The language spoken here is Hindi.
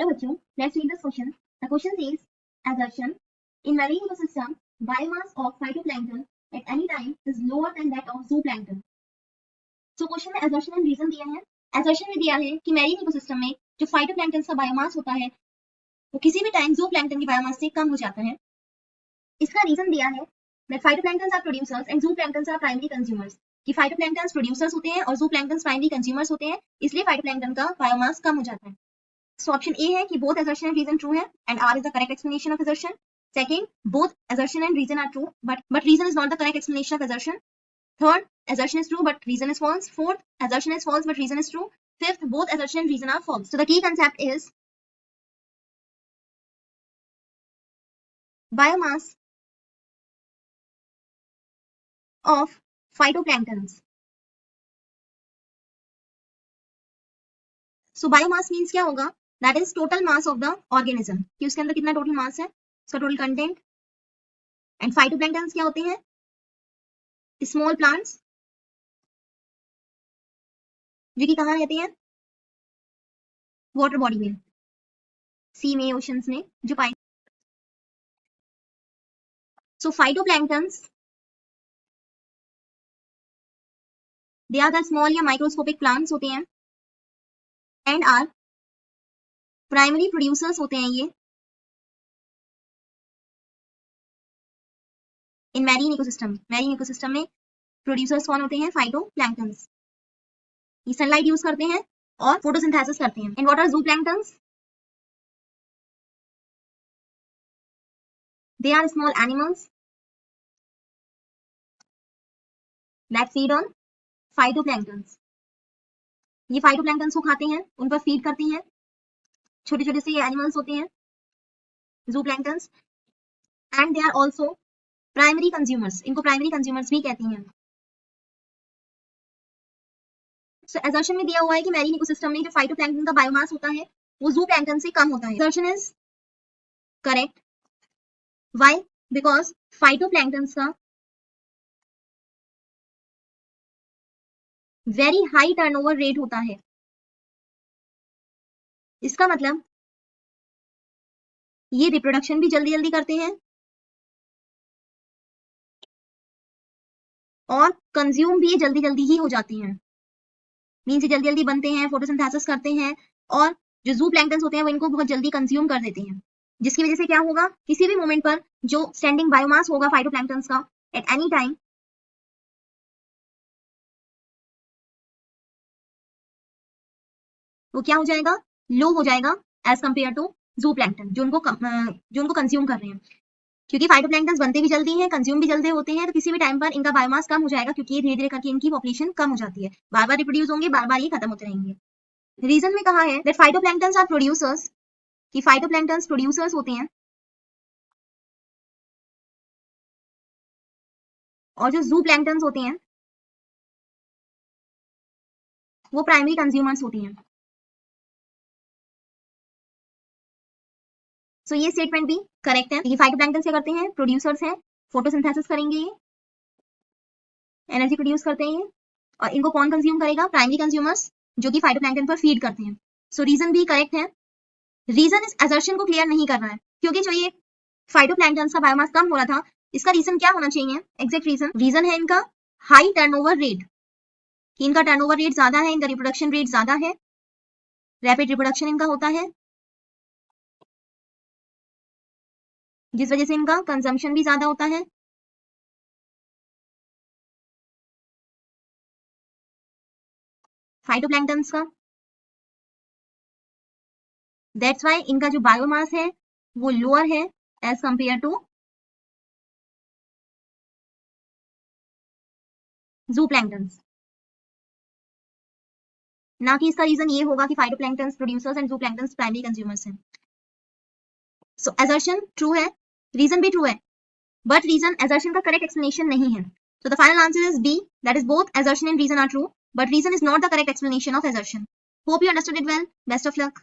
Hello बच्चों, let's read this question. The question says, assertion in marine ecosystem, biomass of phytoplankton at any time is lower than that of zooplankton. So question में assertion and reason दिया है. Assertion में दिया है कि marine ecosystem में जो phytoplankton का biomass होता है, वो किसी भी time zooplankton की biomass से कम हो जाता है. इसका reason दिया है that phytoplanktons are producers and zooplanktons are primary consumers. कि phytoplanktons producers होते हैं और zooplanktons primary consumers होते हैं, इसलिए phytoplankton का biomass कम हो जाता है. So option A है कि both assertion and reason true है and R is the correct explanation of assertion. Second, both assertion and reason are true, but reason is not the correct explanation of assertion. Third, assertion is true but reason is false. Fourth, assertion is false but reason is true. Fifth, both assertion and reason are false. So the key concept is biomass of phytoplanktons. So biomass means क्या होगा? That is total mass of the organism. कि उसके अंदर कितना total mass है, उसका total content. And phytoplanktons क्या होते हैं? Small plants जो कि कहाँ रहते हैं? Water body में, sea में, oceans में जो पाए. So phytoplanktons, they are the small या microscopic plants होते हैं and are primary producers होते हैं ये in marine ecosystem. Marine ecosystem में producers कौन होते हैं? Phytoplanktons. ये sunlight use करते हैं और photosynthesis करते हैं. And what are zooplanktons? They are small animals that feed on phytoplanktons. ये phytoplanktons को खाते हैं, उन पर feed करते हैं. छोटे छोटे से ये animals होते हैं zooplanktons and they are also primary consumers. इनको primary consumers भी कहते हैं. So assertion में दिया हुआ है कि marine ecosystem में जो phytoplankton का biomass होता है वो zooplankton से कम होता है. Assertion is correct. Why? Because phytoplanktons का very high turnover rate होता है. इसका मतलब ये रिप्रोडक्शन भी जल्दी जल्दी करते हैं और कंज्यूम भी जल्दी जल्दी ही हो जाते हैं. मीन्स जल्दी जल्दी बनते हैं, फोटोसिंथेसिस करते हैं और जो zooplankton होते हैं वो इनको बहुत जल्दी कंज्यूम कर देते हैं, जिसकी वजह से क्या होगा? किसी भी मोमेंट पर जो स्टैंडिंग बायोमास होगा फाइटोप्लैंक्टन्स का एट एनी टाइम वो क्या हो जाएगा? लो हो जाएगा एज कंपेयर टू zooplankton जो उनको कंज्यूम कर रहे हैं. क्योंकि फाइटोप्लैंक्टन्स बनते भी जल्दी हैं, कंज्यूम भी जल्दी होते हैं, तो किसी भी टाइम पर इनका बायोमास कम हो जाएगा क्योंकि ये धीरे धीरे करके इनकी पॉपुलेशन कम हो जाती है. बार बार रिप्रोड्यूस होंगे, बार बार ये खत्म होते रहेंगे. रीजन में कहा है दैट फाइटोप्लैंक्टन्स आर प्रोड्यूसर्स, कि फाइटोप्लैंक्टन्स प्रोड्यूसर्स होते हैं और जो zooplankton होते हैं वो प्राइमरी कंज्यूमर्स होती हैं. सो ये स्टेटमेंट भी करेक्ट है. ये फाइटोप्लैंक्टन क्या करते हैं? प्रोड्यूसर्स हैं, फोटोसिंथेसिस करेंगे, ये एनर्जी प्रोड्यूस करते हैं और इनको कौन कंज्यूम करेगा? प्राइमरी कंज्यूमर्स जो कि फाइटोप्लैंक्टन पर फीड करते हैं. सो रीजन भी करेक्ट है. रीजन इस असर्शन को क्लियर नहीं कर रहा है क्योंकि जो ये फाइटोप्लैंक्टन का बायोमास कम हो रहा था, इसका रीजन क्या होना चाहिए? एग्जैक्ट रीजन है इनका हाई टर्नओवर रेट, कि इनका टर्नओवर रेट ज्यादा है, इनका रिप्रोडक्शन रेट ज्यादा है, रैपिड रिप्रोडक्शन इनका होता है, जिस वजह से इनका कंजम्पशन भी ज्यादा होता है. फाइटोप्लैंक्टन्स का दैट्स वाई इनका जो बायोमास है वो लोअर है एज कंपेयर टू zooplankton. ना कि इसका रीजन ये होगा कि phytoplanktons producers and zooplankton primary consumers हैं. सो असर्शन ट्रू है, रीजन भी ट्रू है, बट रीजन असर्शन का करेक्ट एक्सप्लेनेशन नहीं है. So the final answer is B, that is both assertion and reason are true, but reason is not the correct explanation of assertion. Hope you understood it well. Best of luck.